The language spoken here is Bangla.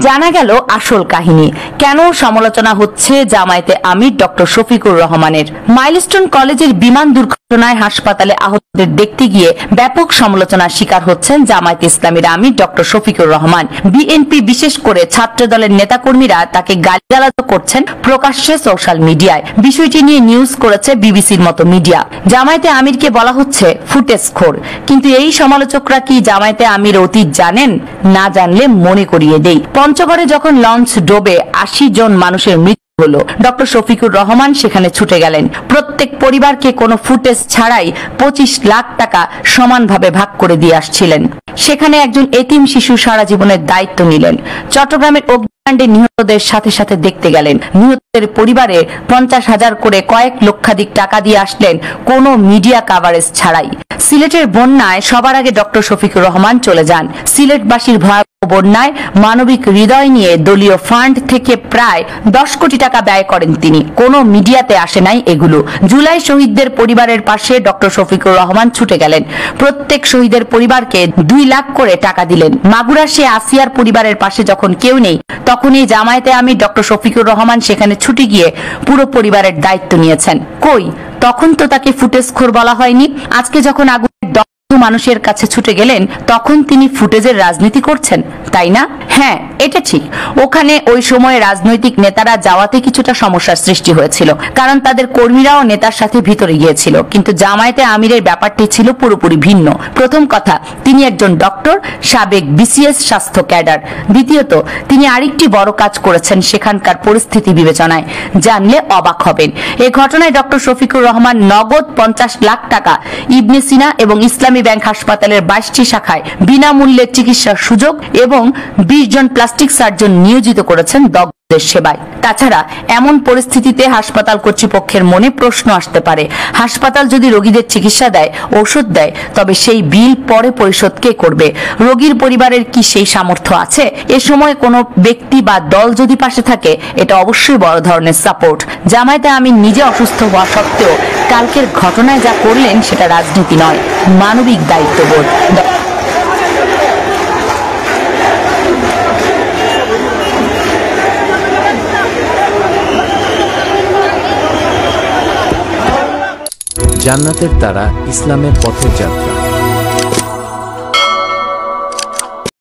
জানা গেল আসল কাহিনী, কেন সমালোচনা হচ্ছে জামায়াতে আমির ডক্টর শফিকুর রহমানের। মাইলস্টোন কলেজের বিমান দুর্ঘটনায় হাসপাতালে আহতদের দেখতে গিয়ে ব্যাপক সমালোচনার শিকার হচ্ছেন জামায়াতে ইসলামীর আমির ডক্টর শফিকুর রহমান। বিএনপি বিশেষ করে ছাত্র দলের নেতাকর্মীরা তাকে গালিগালাজ করছেন প্রকাশ্যে সোশ্যাল মিডিয়ায়। বিষয়টি নিয়ে নিউজ করেছে বিবিসির মতো মিডিয়া। জামায়াতে আমিরকে বলা হচ্ছে ফুটেজখোর, কিন্তু এই সমালোচকরা কি জামায়াতে আমির অতীত জানেন? না জানলে মনে করিয়ে দেই। পঞ্চগড়ে যখন লঞ্চ ডোবে ৮০ জন মানুষের মৃত্যু হলো, ডক্টর শফিকুর রহমান সেখানে ছুটে গেলেন। প্রত্যেক পরিবারকে কোনো ফুটেজ ছাড়াই ২৫ লাখ টাকা সমানভাবে ভাগ করে দিয়ে আসছিলেন। সেখানে একজন এতিম শিশু সারা জীবনের দায়িত্ব নিলেন। চট্টগ্রামের অগ্নিকাণ্ডে নিহতদের সাথে সাথে দেখতে গেলেন। নিহতদের পরিবারে ৫০,০০০ করে কয়েক লক্ষাধিক টাকা দিয়ে আসলেন কোনো মিডিয়া কাভারেজ ছাড়াই। সিলেটের বন্যায় সবার আগে ডক্টর শফিকুর রহমান চলে যান। সিলেটবাসীর ভয়াবহ বন্যায় মানবিক হৃদয় নিয়ে দলীয় ফান্ড থেকে প্রায় ১০ কোটি টাকা ব্যয় করেন তিনি। কোনো মিডিয়াতে আসে নাই এগুলো। জুলাই শহীদদের পরিবারের পাশে ডক্টর শফিকুর রহমান ছুটে গেলেন। প্রত্যেক শহীদের পরিবারকে ২ লাখ করে টাকা দিলেন। মাগুরা সে আসিয়ার পরিবারের পাশে যখন কেউ নেই, তখনই জামায়াতে আমির ডক্টর শফিকুর রহমান সেখানে ছুটে গিয়ে পুরো পরিবারের দায়িত্ব নিয়েছেন। কই, তখন তো তাকে ফুটেজখোর বলা হয়নি। আজকে যখন আগুনের মানুষের কাছে ছুটে গেলেন, তখন তিনি ফুটেজের রাজনীতি করছেন, তাই না? হ্যাঁ, এটা ঠিক। ওখানে ওই সময়ে রাজনৈতিক নেতারা যাওয়াতে কিছুটা সমস্যার সৃষ্টি হয়েছিল, কারণ তাদের কর্মীরাও নেতার সাথে ভিতরে গিয়েছিল। কিন্তু জামায়াতে আমিরের ব্যাপারটি ছিল পুরোপুরি ভিন্ন। প্রথম কথা, তিনি একজন ডক্টর, সাবেক বিসিএস স্বাস্থ্য ক্যাডার। দ্বিতীয়ত, তিনি আরেকটি বড় কাজ করেছেন সেখানকার পরিস্থিতি বিবেচনায়। জানলে অবাক হবেন, এ ঘটনায় ডক্টর শফিকুর রহমান নগদ ৫০ লাখ টাকা ইবনে সিনা এবং ইসলামী ব্যাংক হাসপাতালের ২২টি শাখায় বিনামূল্যে চিকিৎসার সুযোগ এবং ২০ জন প্লাস্টিক সার্জন নিয়োজিত করেছেন দগ্ধদের সেবায়। তাছাড়া এমন পরিস্থিতিতে হাসপাতাল কর্তৃপক্ষের মনে প্রশ্ন আসতে পারে, হাসপাতাল যদি রোগীদের চিকিৎসা দেয়, ঔষধ দেয়, তবে সেই বিল পরে পরিশোধ কে করবে? রোগীর পরিবারের কি সেই সামর্থ্য আছে? এ সময় কোনো ব্যক্তি বা দল যদি পাশে থাকে, এটা অবশ্যই বড় ধরনের সাপোর্ট। জামায়াতে আমির নিজে অসুস্থ হওয়া সত্ত্বেও কালকের ঘটনায় যা করলেন সেটা রাজনীতি নয়, মানবিক দায়িত্ববোধ। জান্নাতের তারা, ইসলামের পথের যাত্রা।